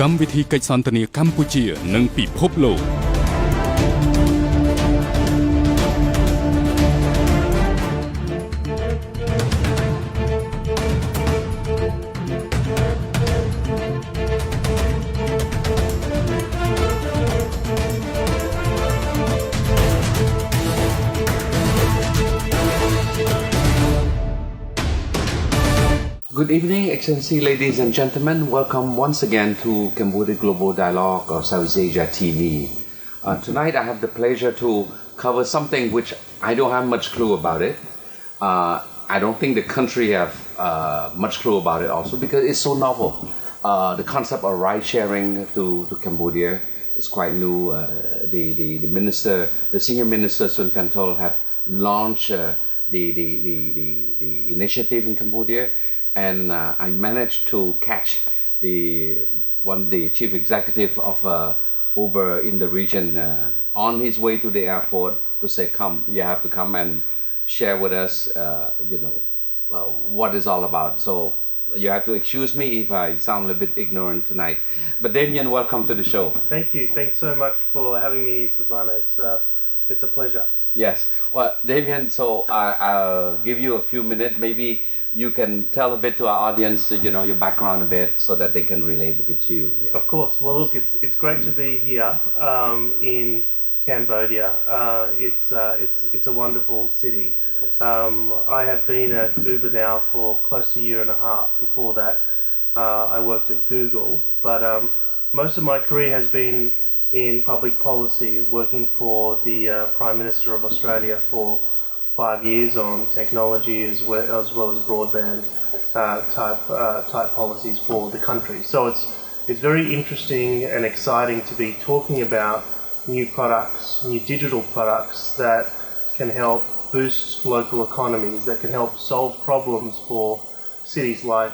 កម្មវិធីកិច្ចសន្ទនាកម្ពុជានិងពិភពលោក Good evening, Excellency, ladies and gentlemen. Welcome once again to Cambodia Global Dialogue of Southeast Asia TV. Tonight I have the pleasure to cover something which I don't have much clue about it. I don't think the country have much clue about it also because it's so novel. The concept of ride sharing to Cambodia is quite new. The senior minister Sun Kantol have launched the initiative in Cambodia. And I managed to catch the chief executive of Uber in the region on his way to the airport to say, "Come, you have to come and share with us, what it's all about." So you have to excuse me if I sound a little bit ignorant tonight. But Damien, welcome to the show. Thank you. Thanks so much for having me, Siphana. It's a pleasure. Yes. Well, Damien, so I'll give you a few minutes. Maybe you can tell a bit to our audience, your background a bit, so that they can relate a bit to you. Yeah. Of course. Well, look, it's great to be here in Cambodia. It's a wonderful city. I have been at Uber now for close to a year and a half. Before that, I worked at Google, but most of my career has been in public policy, working for the Prime Minister of Australia for 5 years on technology as well as broadband type policies for the country. So it's very interesting and exciting to be talking about new products, new digital products that can help boost local economies, that can help solve problems for cities like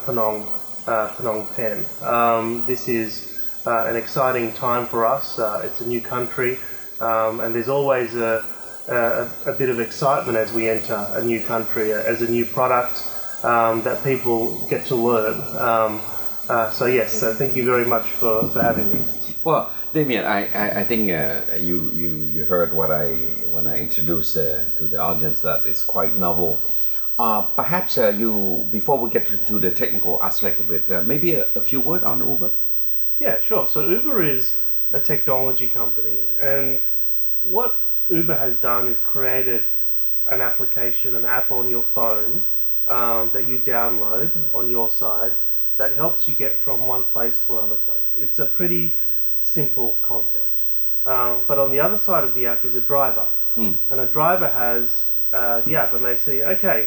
Phnom Penh. This is an exciting time for us. It's a new country, and there's always a bit of excitement as we enter a new country, as a new product that people get to learn. So thank you very much for having me. Well, Damien, I think you heard when I introduced to the audience that it's quite novel. Perhaps before we get to the technical aspect of it, maybe a few words on Uber? Yeah, sure. So Uber is a technology company, and what Uber has done is created an application, an app on your phone that you download on your side that helps you get from one place to another place. It's a pretty simple concept. But on the other side of the app is a driver. And a driver has the app and they see, okay,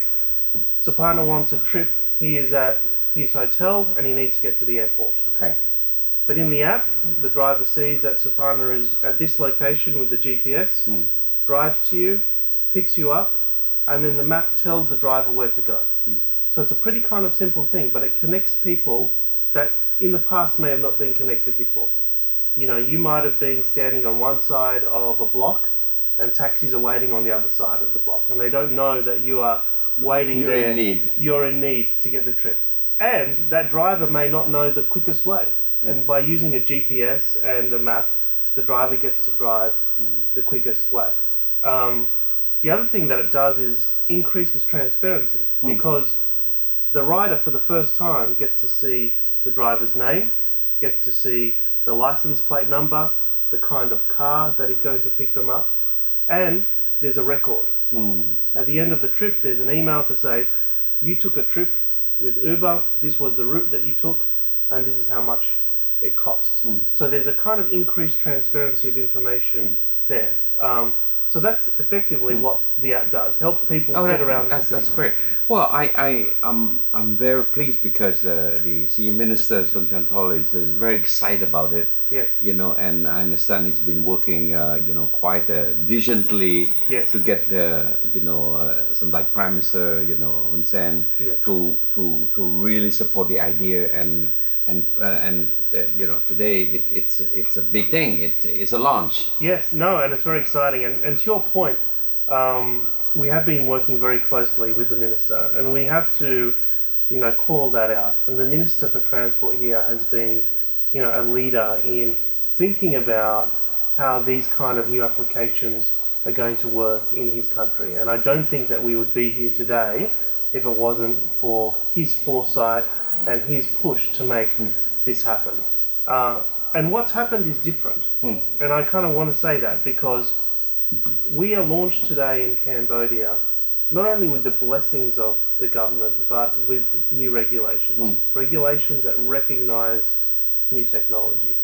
Siphana wants a trip. He is at his hotel and he needs to get to the airport. Okay. But in the app, the driver sees that Siphana is at this location with the GPS, drives to you, picks you up, and then the map tells the driver where to go. So it's a pretty kind of simple thing, but it connects people that in the past may have not been connected before. You might have been standing on one side of a block and taxis are waiting on the other side of the block, and they don't know that you are waiting there. You're in need to get the trip. And that driver may not know the quickest way. And by using a GPS and a map, the driver gets to drive the quickest way. The other thing that it does is increases transparency because the rider for the first time gets to see the driver's name, gets to see the license plate number, the kind of car that is going to pick them up, and there's a record. At the end of the trip, there's an email to say, you took a trip with Uber, this was the route that you took, and this is how much it costs. So there's a kind of increased transparency of information there. So that's effectively what the app does. Helps people get around. That's great. Well, I'm very pleased because the senior minister Sun Kantol is very excited about it. Yes. And I understand he's been working quite diligently to get some like Prime Minister Hun Sen to really support the idea and today it's a big thing. It's a launch. Yes, and it's very exciting. And to your point, we have been working very closely with the minister, and we have to, call that out. And the Minister for Transport here has been a leader in thinking about how these kind of new applications are going to work in his country. And I don't think that we would be here today if it wasn't for his foresight and his push to make this happen. And what's happened is different. And I kind of want to say that because we are launched today in Cambodia not only with the blessings of the government, but with new regulations. Regulations that recognise new technology.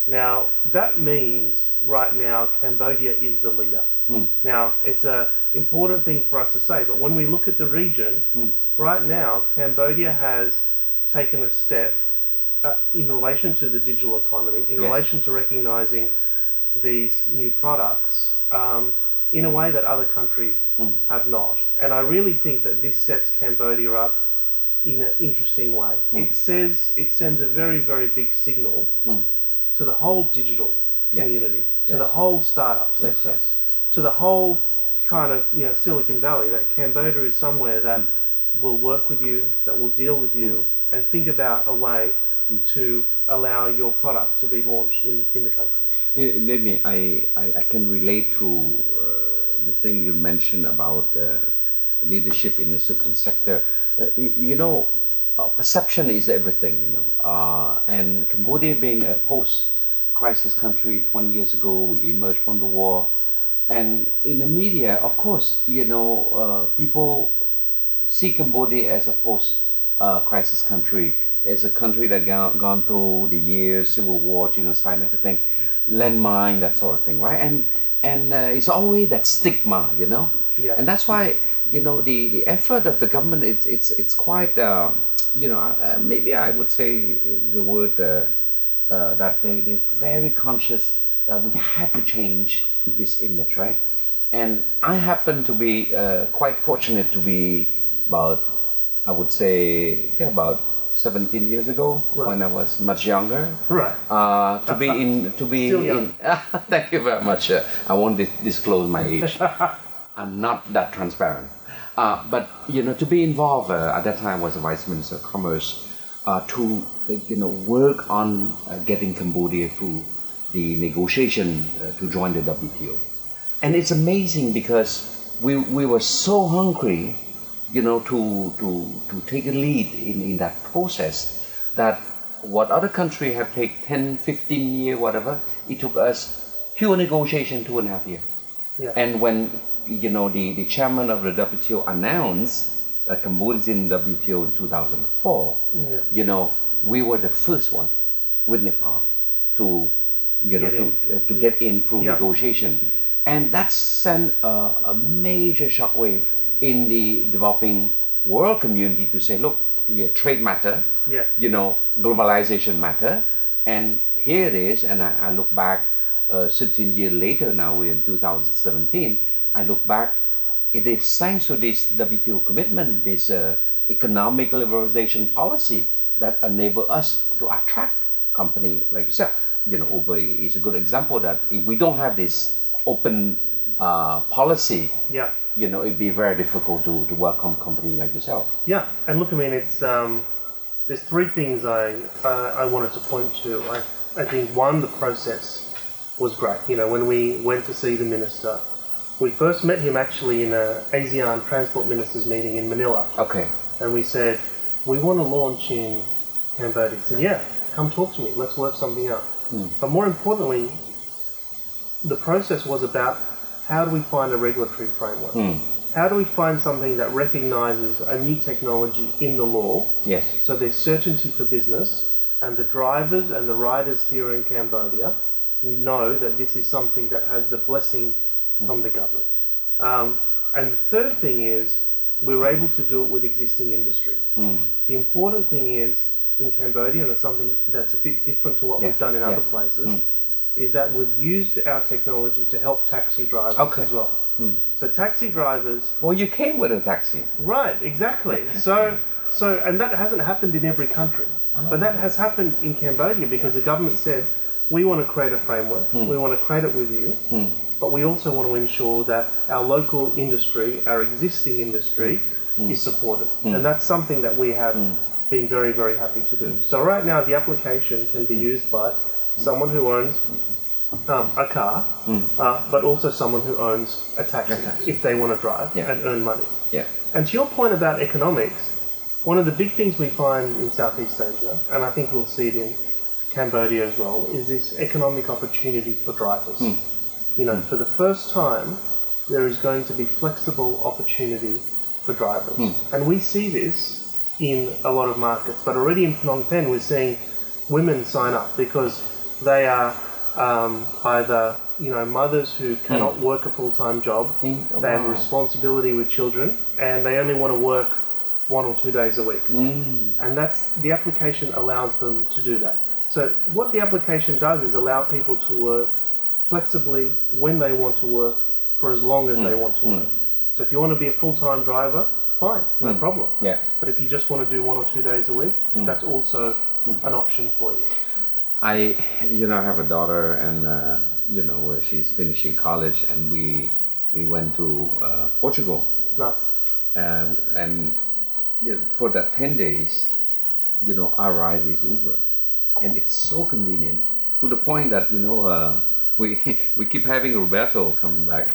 Now, that means right now Cambodia is the leader. Now, it's an important thing for us to say, but when we look at the region, right now Cambodia has taken a step in relation to the digital economy, in relation to recognising these new products, in a way that other countries have not. And I really think that this sets Cambodia up in an interesting way. It sends a very, very big signal to the whole digital community, to the whole startup sector, to the whole kind of Silicon Valley, that Cambodia is somewhere that will work with you, that will deal with you, and think about a way to allow your product to be launched in the country. I can relate to the thing you mentioned about leadership in a certain sector. Perception is everything, and Cambodia being a post-crisis country 20 years ago, we emerged from the war, and in the media, of course, people see Cambodia as a post-crisis country, as a country that gone through the years, civil war, genocide, and everything, landmine, that sort of thing, right? And it's always that stigma, and that's why the effort of the government, it's quite maybe I would say the word that they're very conscious that we had to change this image, right? And I happen to be quite fortunate to be about 17 years ago, when I was much younger. To be Still young. Thank you very much. I won't disclose my age. I'm not that transparent. But to be involved at that time was the Vice Minister of Commerce to work on getting Cambodia through the negotiation to join the WTO. And it's amazing because we were so hungry to take a lead in that process, that what other countries have taken 10, 15 years, whatever, it took us pure negotiation 2.5 years. And when the chairman of the WTO announced that Cambodia is in WTO in 2004, we were the first one with Nepal to get in through negotiation, and that sent a major shockwave in the developing world community to say, look, trade matter, globalization matter, and here it is. And I look back 17 years later, now we're in 2017, I look back, it is thanks to this WTO commitment, this economic liberalization policy that enable us to attract company like yourself. Uber is a good example that if we don't have this open policy, it'd be very difficult to welcome company like yourself. And look, I mean, it's there's three things I wanted to point to. I think one, the process was great. When we went to see the minister, we first met him actually in an ASEAN Transport Ministers meeting in Manila. And we said, we want to launch in Cambodia. He said, come talk to me, let's work something out. But more importantly, the process was about how do we find a regulatory framework? How do we find something that recognises a new technology in the law? So there's certainty for business, and the drivers and the riders here in Cambodia know that this is something that has the blessing from the government. And the third thing is, we were able to do it with existing industry. The important thing is, in Cambodia, and it's something that's a bit different to what we've done in other places, is that we've used our technology to help taxi drivers as well. So taxi drivers... Well, you came with a taxi. Right, exactly. So, and that hasn't happened in every country. But that has happened in Cambodia because the government said, we want to create a framework, we want to create it with you, but we also want to ensure that our local industry, our existing industry, is supported. And that's something that we have been very, very happy to do. So right now the application can be used by someone who owns a car, but also someone who owns a taxi if they want to drive and earn money. Yeah. And to your point about economics, one of the big things we find in Southeast Asia, and I think we'll see it in Cambodia as well, is this economic opportunity for drivers. You know, for the first time, there is going to be flexible opportunity for drivers. And we see this in a lot of markets, but already in Phnom Penh we're seeing women sign up because they are either, you know, mothers who cannot work a full-time job, they have a responsibility with children, and they only want to work 1 or 2 days a week. And that's, the application allows them to do that. So what the application does is allow people to work flexibly when they want to work for as long as they want to work. So if you want to be a full-time driver, fine, no problem. Yeah. But if you just want to do 1 or 2 days a week, that's also an option for you. I have a daughter, and where she's finishing college, and we went to Portugal. Nice. And for that 10 days, our ride is Uber, and it's so convenient to the point that we keep having Roberto coming back.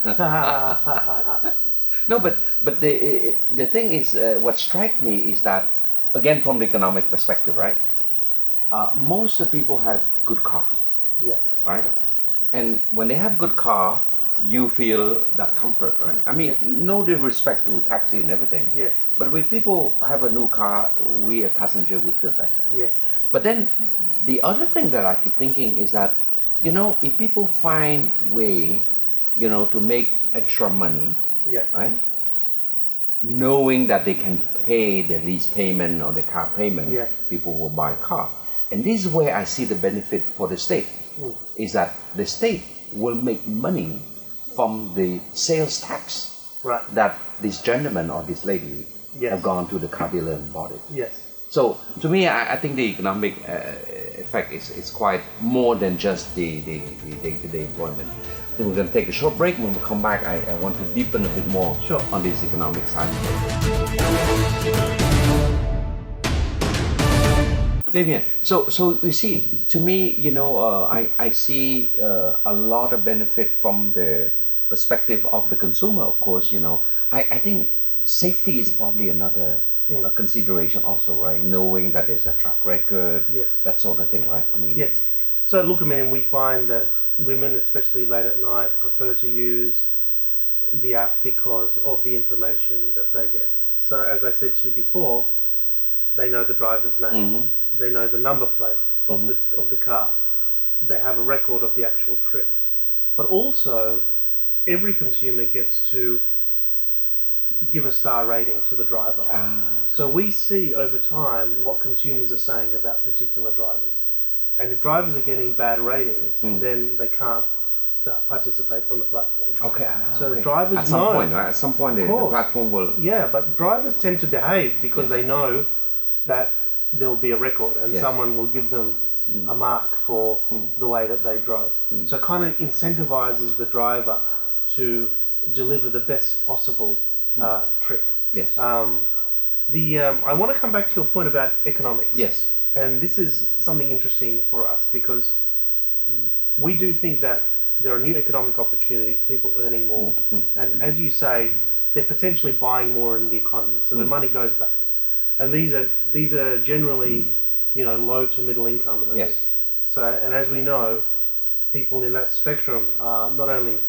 No, but the thing is, what strikes me is that, again, from the economic perspective, right? Most of the people have good car, right? And when they have good car, you feel that comfort, right? I mean, no disrespect to taxi and everything. Yes. But when people have a new car, we a passenger, we feel better. Yes. But then the other thing that I keep thinking is that, if people find way, to make extra money, right? Knowing that they can pay the lease payment or the car payment, people will buy a car. And this is where I see the benefit for the state, is that the state will make money from the sales tax that this gentleman or this lady have gone to the car dealer and bought it. Yes. So to me, I think the economic effect is quite more than just the day-to-day employment. Then we're going to take a short break. When we come back, I want to deepen a bit more on this economic side. Damien, so you see, to me, I see a lot of benefit from the perspective of the consumer, of course. I think safety is probably another consideration also, right? Knowing that there's a track record, that sort of thing, right? I mean, So look, we find that women, especially late at night, prefer to use the app because of the information that they get. So as I said to you before, they know the driver's name, they know the number plate of the car, they have a record of the actual trip. But also, every consumer gets to give a star rating to the driver. So we see over time what consumers are saying about particular drivers. And if drivers are getting bad ratings, then they can't participate on the platform. So the drivers at some point, right? At some point, the platform will. Yeah, but drivers tend to behave because they know that there will be a record and someone will give them a mark for the way that they drove. So it kind of incentivizes the driver to deliver the best possible trip. Yes. I want to come back to your point about economics. Yes. And this is something interesting for us because we do think that there are new economic opportunities, people earning more. And as you say, they're potentially buying more in the economy, so the money goes back. And these are generally, low to middle income earners. So, and as we know, people in that spectrum are not only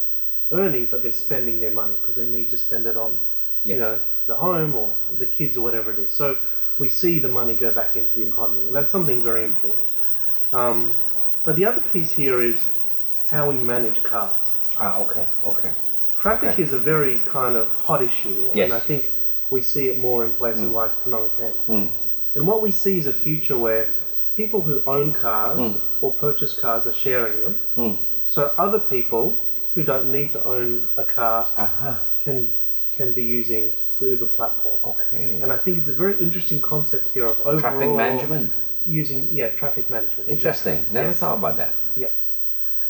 earning, but they're spending their money because they need to spend it on, the home or the kids or whatever it is. So we see the money go back into the economy, and that's something very important. But the other piece here is how we manage cars. Okay. Traffic is a very kind of hot issue, and I think we see it more in places like Phnom Penh. And what we see is a future where people who own cars or purchase cars are sharing them. So other people who don't need to own a car can be using the Uber platform. And I think it's a very interesting concept here of overall traffic management. Using traffic management. Interesting. Never thought about that. Yes.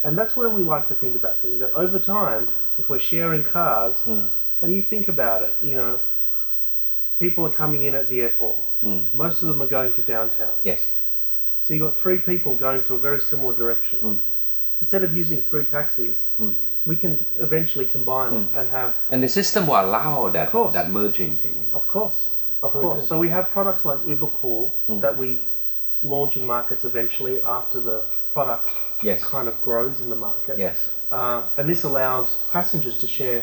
And that's where we like to think about things, that over time, if we're sharing cars, and you think about it, people are coming in at the airport. Most of them are going to downtown. Yes. So you've got 3 people going to a very similar direction. Instead of using 3 taxis, we can eventually combine it and have... And the system will allow that, that merging thing. Of course. So we have products like Uber Pool that we launch in markets eventually after the product kind of grows in the market. Yes. And this allows passengers to share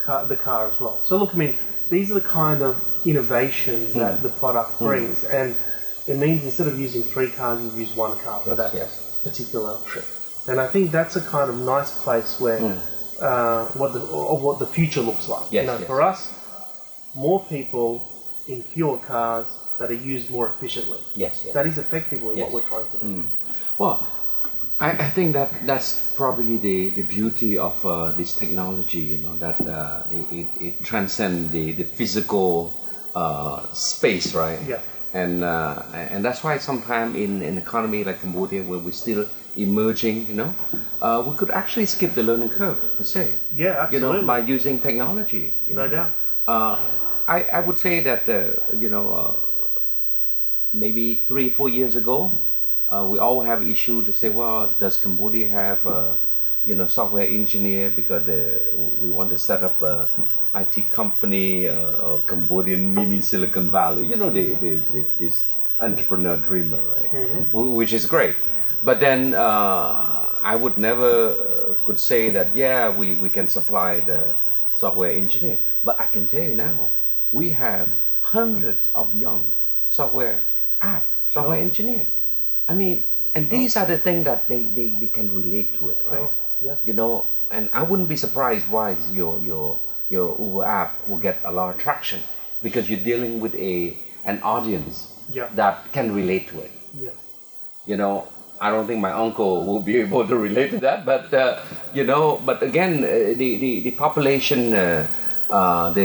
the car as well. So look, I mean, these are the kind of innovation that the product brings. And it means instead of using 3 cars, you use 1 car for that particular trip. And I think that's a kind of nice place where what the future looks like. For us, more people in fewer cars that are used more efficiently. That is effectively what we're trying to do. Well, I think that's probably the beauty of this technology, you know, that it transcends the physical space, right? And that's why sometimes in an economy like Cambodia, where we're still emerging, you know, we could actually skip the learning curve, per se. Absolutely. You know, by using technology. No doubt. I would say that, you know, maybe 3-4 years ago, we all have issue to say, well, does Cambodia have, you know, software engineer because we want to set up a IT company, or Cambodian mini Silicon Valley, you know, this entrepreneur dreamer, right? Which is great. But then I would never could say that, we can supply the software engineer. But I can tell you now, we have hundreds of young software engineers. I mean, and these are the things that they can relate to it, right? You know, and I wouldn't be surprised why your Uber app will get a lot of traction, because you're dealing with an audience that can relate to it. You know, I don't think my uncle will be able to relate to that, but you know, but again, the population, the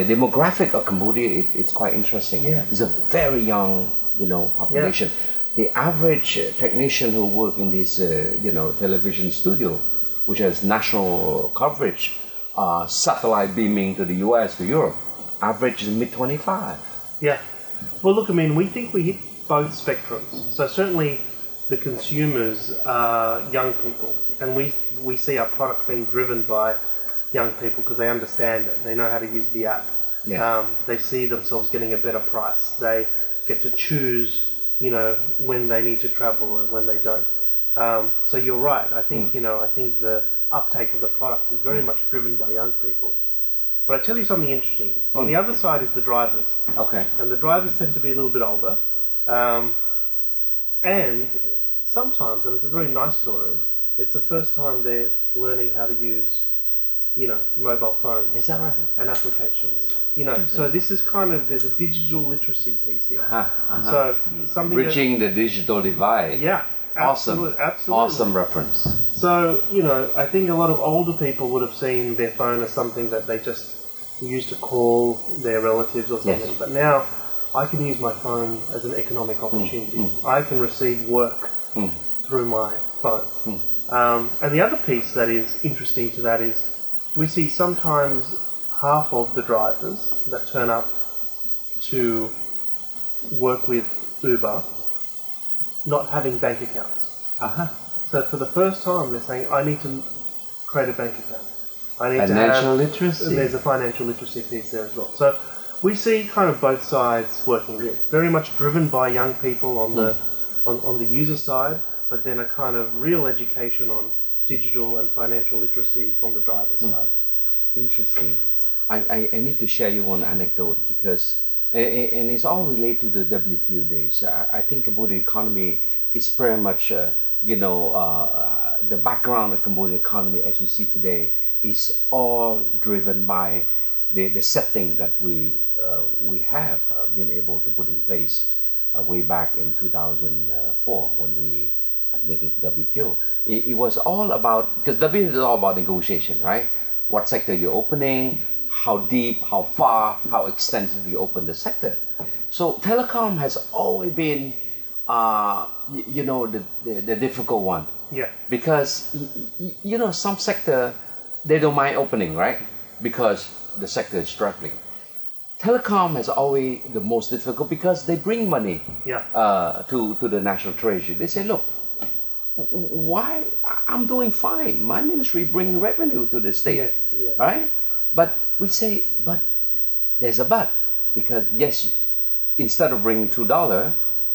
demographic of Cambodia, it's quite interesting. It's a very young, you know, population. The average technician who work in this, you know, television studio, which has national coverage, satellite beaming to the US, to Europe, average is mid-25. Well, look, I mean, we think we hit both spectrums. So certainly the consumers are young people, and we see our product being driven by young people because they understand it. They know how to use the app. They see themselves getting a better price. They get to choose, you know, when they need to travel and when they don't. So you're right. I think, you know, I think the uptake of the product is very much driven by young people. But I tell you something interesting. On the other side is the drivers. And the drivers tend to be a little bit older. And sometimes, and it's a very nice story, it's the first time they're learning how to use, you know, mobile phones. Is that right? And applications. You know, so this is kind of, there's a digital literacy piece here. So something bridging the digital divide. Awesome. Absolutely. Awesome reference. So, you know, I think a lot of older people would have seen their phone as something that they just used to call their relatives or something. But now I can use my phone as an economic opportunity. I can receive work through my phone. And the other piece that is interesting to that is we see sometimes half of the drivers that turn up to work with Uber not having bank accounts. So for the first time they're saying, I need to create a bank account. I need financial literacy. There's a financial literacy piece there as well. So we see kind of both sides working. Very much driven by young people on the user side, but then a kind of real education on digital and financial literacy from the driver's side. Interesting. I need to share you one anecdote because, and it's all related to the WTO days. I think Cambodia economy is very much, you know, the background of Cambodia economy as you see today is all driven by the setting that we have been able to put in place way back in 2004 when we admitted to WTO. It was all about, because WTO is all about negotiation, right? What sector you're opening, how deep, how far, how extensively you open the sector. So telecom has always been, you know, the difficult one. Because, you know, some sector, they don't mind opening, right? Because the sector is struggling. telecom has always the most difficult because they bring money Yeah. to the national treasury. They say, look, why I'm doing fine. My ministry bring revenue to the state, Yes, yeah. right? But we say, but there's a but, because yes, instead of bringing $2,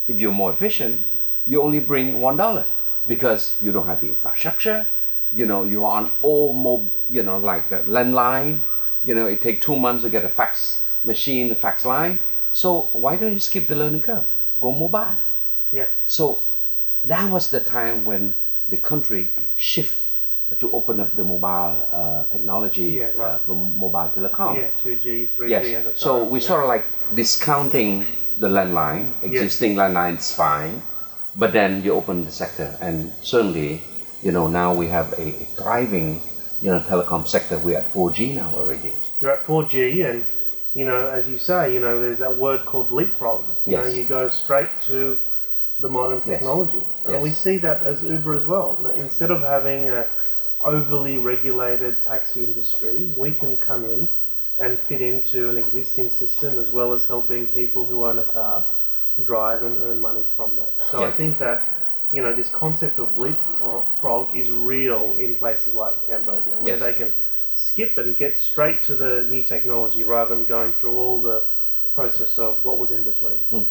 if you're more efficient, you only bring $1 because you don't have the infrastructure. You know, you're on old, like a landline. You know, it takes 2 months to get a fax machine, a fax line. So why don't you skip the learning curve? Go mobile. Yeah. So that was the time when the country shift to open up the mobile technology, Yeah, right. the mobile telecom. Yeah, 2G, 3G Yes. at the time. So we sort of like discounting the landline. Existing landline is fine, but then you open the sector, and certainly, now we have a thriving, telecom sector. We're at 4G now already. You're at 4G, and as you say, there's that word called leapfrog. You go straight to the modern technology, and we see that as Uber as well. Instead of having a overly regulated taxi industry, we can come in and fit into an existing system, as well as helping people who own a car drive and earn money from that. So I think that this concept of leapfrog is real in places like Cambodia, where they can skip and get straight to the new technology rather than going through all the process of what was in between.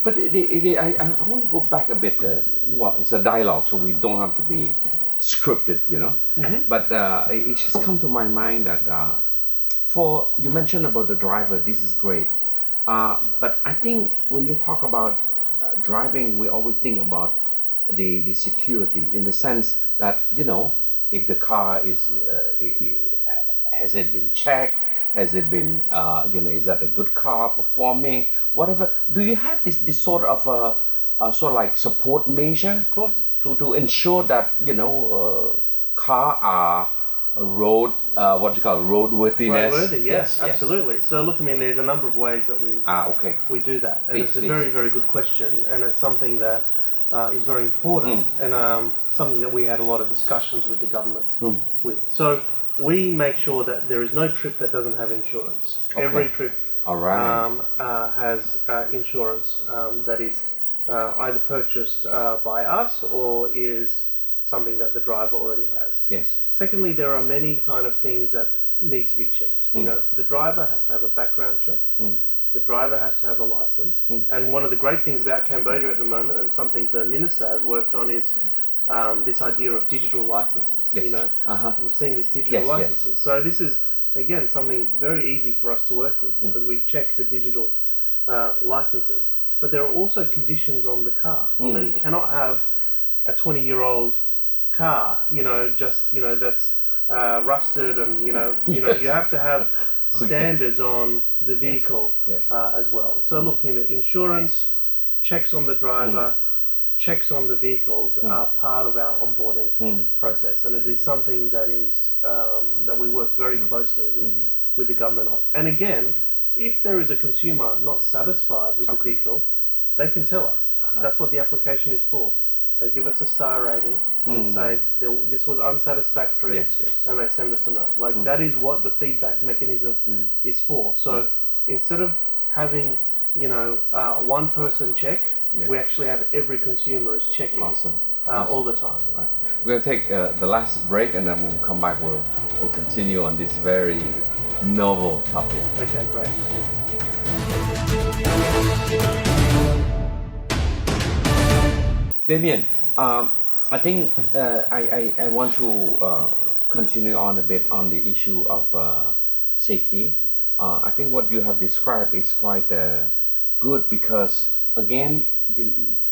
But I want to go back a bit. It's a dialogue, so we don't have to be scripted, But it just come to my mind that you mentioned about the driver. This is great, but I think when you talk about driving, we always think about the security, in the sense that if the car is has it been checked, has it been is that a good car performing, whatever. Do you have this sort of like support measure, Of course, to ensure that car are road roadworthiness? roadworthy, yes, absolutely. So look, there's a number of ways that we do that, and it's a very, very good question, and it's something that is very important, and something that we had a lot of discussions with the government with. So we make sure that there is no trip that doesn't have insurance. Okay. Every trip has insurance that is either purchased by us or is something that the driver already has. Yes. Secondly, there are many kind of things that need to be checked. The driver has to have a background check. The driver has to have a license. And one of the great things about Cambodia at the moment, and something the minister has worked on, is this idea of digital licenses. Yes. We've seen this digital licenses. So this is, again, something very easy for us to work with, because we check the digital licenses. But there are also conditions on the car. You cannot have a 20-year-old car, that's rusted, and you have to have standards on the vehicle as well. So look, insurance, checks on the driver, checks on the vehicles are part of our onboarding process, and it is something that is that we work very closely with the government on. And again, if there is a consumer not satisfied with the vehicle, they can tell us. That's what the application is for. They give us a star rating and say this was unsatisfactory, and they send us a note. That is what the feedback mechanism is for. So instead of having one person check, we actually have every consumer is checking all the time. Right. We're going to take the last break, and then we'll come back. We'll continue on this very novel topic. Okay, great. Damien, I think I want to continue on a bit on the issue of safety. I think what you have described is quite good, because again,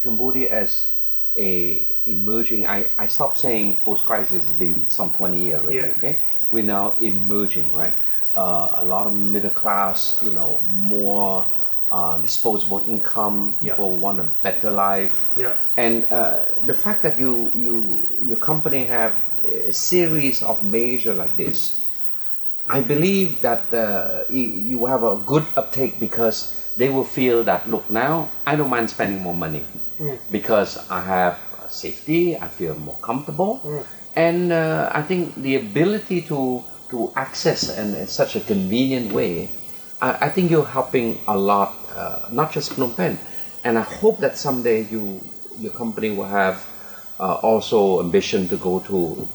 Cambodia as a emerging, I stopped saying post-crisis has been some 20 years already, okay? We're now emerging, right? A lot of middle class, more disposable income, people want a better life. And the fact that your company have a series of measures like this, I believe that you have a good uptake, because they will feel that, look, now I don't mind spending more money because I have safety, I feel more comfortable, and I think the ability to access in such a convenient way, I think you're helping a lot, not just Phnom Penh, and I hope that someday your company will have also ambition to go to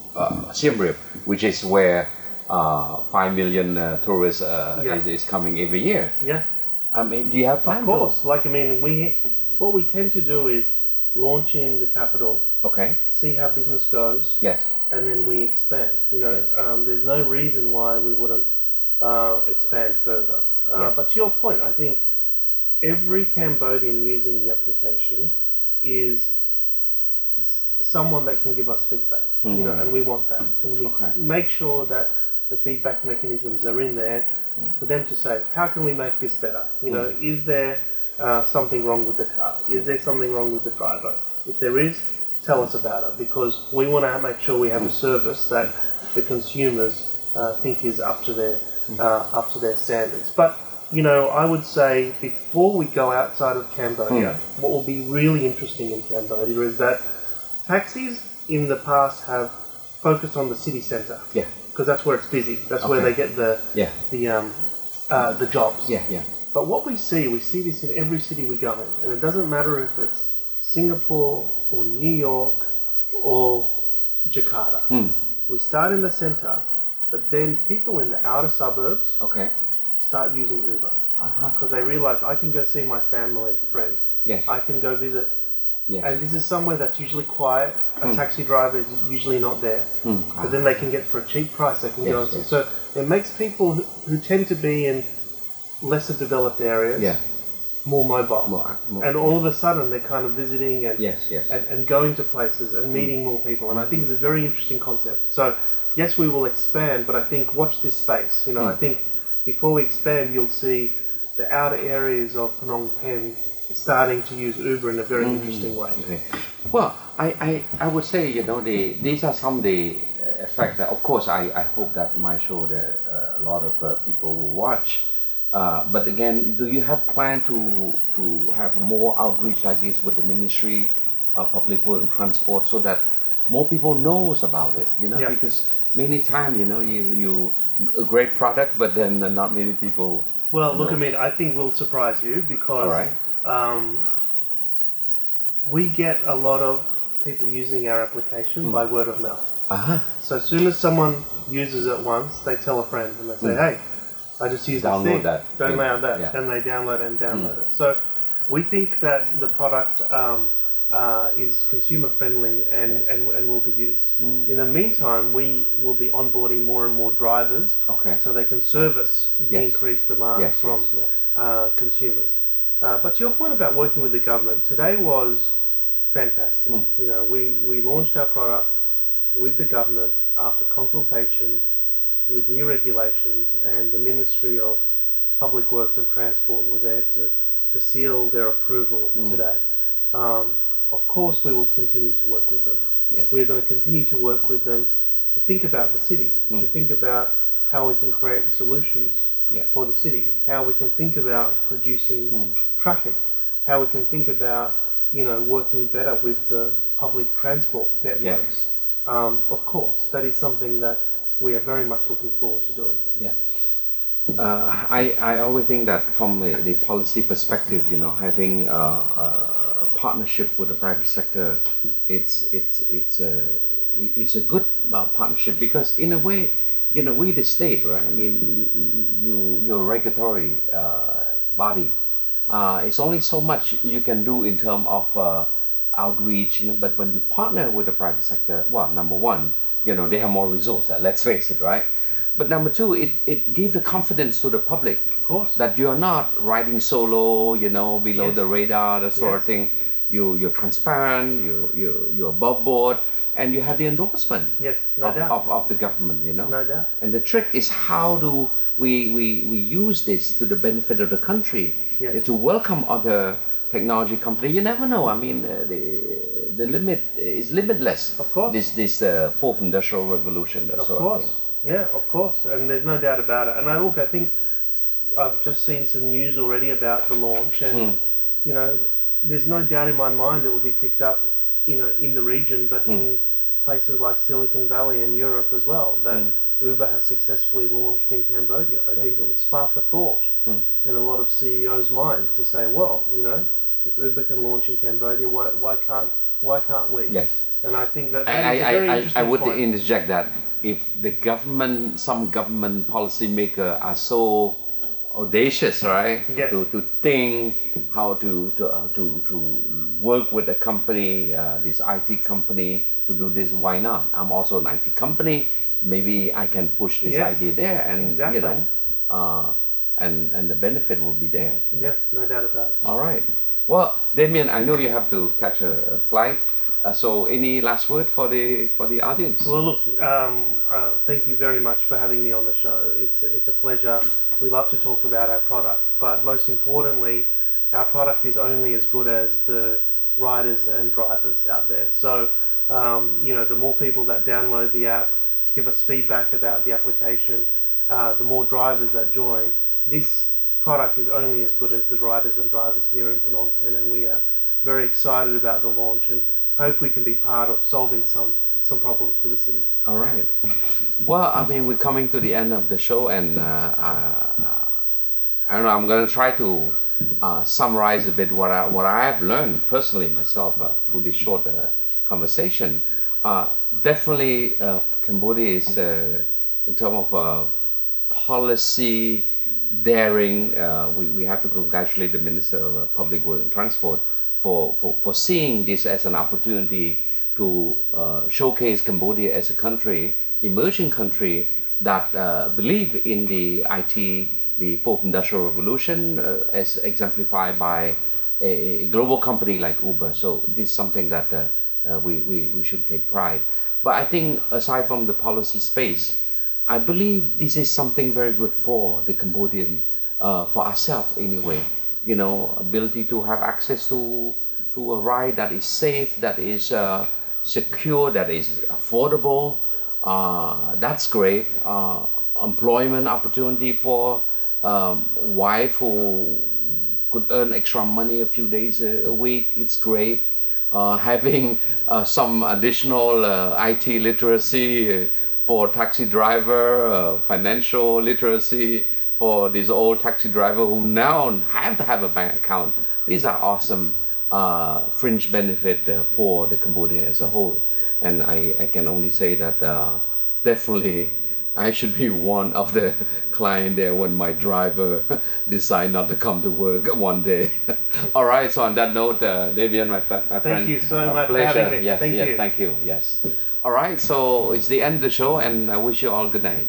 Siem Reap, which is where 5 million tourists is coming every year. Yeah. I mean, do you have plans? Of course. Like, I mean, what we tend to do is launch in the capital, Okay. see how business goes, Yes. and then we expand. You know, there's no reason why we wouldn't expand further. Yes. But to your point, I think every Cambodian using the application is someone that can give us feedback. You know, and we want that, and we make sure that the feedback mechanisms are in there for them to say, how can we make this better? You know, is there something wrong with the car? Is there something wrong with the driver? If there is, tell us about it, because we want to make sure we have a service that the consumers think is up to their standards. But you know, I would say before we go outside of Cambodia, what will be really interesting in Cambodia is that taxis in the past have focused on the city centre. Yeah. Because that's where it's busy. That's where they get the jobs. Yeah, yeah. But what we see this in every city we go in, and it doesn't matter if it's Singapore or New York or Jakarta. We start in the centre, but then people in the outer suburbs start using Uber because they realise I can go see my family friend. Yes. I can go visit. Yes. And this is somewhere that's usually quiet. A taxi driver is usually not there. But then they can get for a cheap price. They can go and see. So it makes people who tend to be in lesser developed areas more mobile. More. And all of a sudden they're kind of visiting and and going to places and meeting more people. And I think it's a very interesting concept. So yes, we will expand, but I think watch this space. You know, I think before we expand, you'll see the outer areas of Phnom Penh starting to use Uber in a very interesting way. Okay. Well, I would say, you know, these are some of the effects that, of course, I hope that my show that a lot of people will watch. But again, do you have plan to have more outreach like this with the Ministry of Public Works and Transport so that more people knows about it, you know? Because many times, you know, you a great product, but then not many people. Well, look, I mean, I think we'll surprise you because we get a lot of people using our application by word of mouth. So as soon as someone uses it once, they tell a friend and they say, hey, I just used this thing. Download that. And they download it. So we think that the product is consumer friendly and will be used. In the meantime, we will be onboarding more and more drivers so they can service the increased demand from consumers. But to your point about working with the government, today was fantastic. You know, we launched our product with the government after consultation with new regulations, and the Ministry of Public Works and Transport were there to seal their approval today. Of course, we will continue to work with them. We're going to continue to work with them to think about the city, to think about how we can create solutions for the city, how we can think about reducing traffic, how we can think about, you know, working better with the public transport networks. Of course, that is something that we are very much looking forward to doing. I always think that from the policy perspective, you know, having a partnership with the private sector, it's a good partnership, because in a way, you know, we the state, right? I mean, you're a regulatory body. It's only so much you can do in terms of outreach, you know, but when you partner with the private sector, well, number one, you know, they have more resources, let's face it, right? But number two, it gives the confidence to the public, of course, that you're not riding solo, you know, below the radar, that sort of thing. You're transparent, you're above board, and you have the endorsement of the government, you know. No doubt. And the trick is, how do we use this to the benefit of the country, to welcome other technology companies? You never know. I mean, the limit is limitless. Of course. This fourth industrial revolution. Of course. Yeah, of course. And there's no doubt about it. And I think I've just seen some news already about the launch, and you know, there's no doubt in my mind it will be picked up, you know, in the region, but in places like Silicon Valley and Europe as well. That Uber has successfully launched in Cambodia. I think it will spark a thought in a lot of CEOs' minds to say, well, if Uber can launch in Cambodia, why can't we? Yes. And I think that is a very interesting I would point. interject that if the some government policymaker are so audacious, right, Yes. to think how to work with a company, this IT company, to do this, why not? I'm also an IT company. Maybe I can push this Yes. idea there, and Exactly. and the benefit will be there. Yeah, no doubt about it. All right. Well, Damien, I know you have to catch a flight. So, any last word for the audience? Well, look, thank you very much for having me on the show. It's a pleasure. We love to talk about our product, but most importantly, our product is only as good as the riders and drivers out there. So, the more people that download the app, give us feedback about the application, the more drivers that join. This product is only as good as the riders and drivers here in Phnom Penh, and we are very excited about the launch and hope we can be part of solving some problems for the city. All right. Well, I mean, we're coming to the end of the show, and I don't know. I'm going to try to summarize a bit what I have learned personally myself through this short conversation. Definitely, Cambodia is in terms of policy daring. We have to congratulate the Minister of Public Works and Transport for seeing this as an opportunity to showcase Cambodia as a country, emerging country that believe in the IT, the fourth industrial revolution, as exemplified by a global company like Uber. So this is something that we should take pride. But I think aside from the policy space, I believe this is something very good for the Cambodian, for ourselves anyway. Ability to have access to a ride that is safe, that is secure, that is affordable. That's great. Employment opportunity for wife who could earn extra money a few days a week. It's great. Having some additional IT literacy for taxi driver, financial literacy for this old taxi driver who now have to have a bank account. These are awesome fringe benefit for the Cambodia as a whole. And I can only say that definitely I should be one of the client there when my driver decide not to come to work one day. All right, so on that note, Davian, my friend. Thank you so much pleasure. for having me. Yes, Thank you. Thank you. Yes. All right, so it's the end of the show, and I wish you all good night.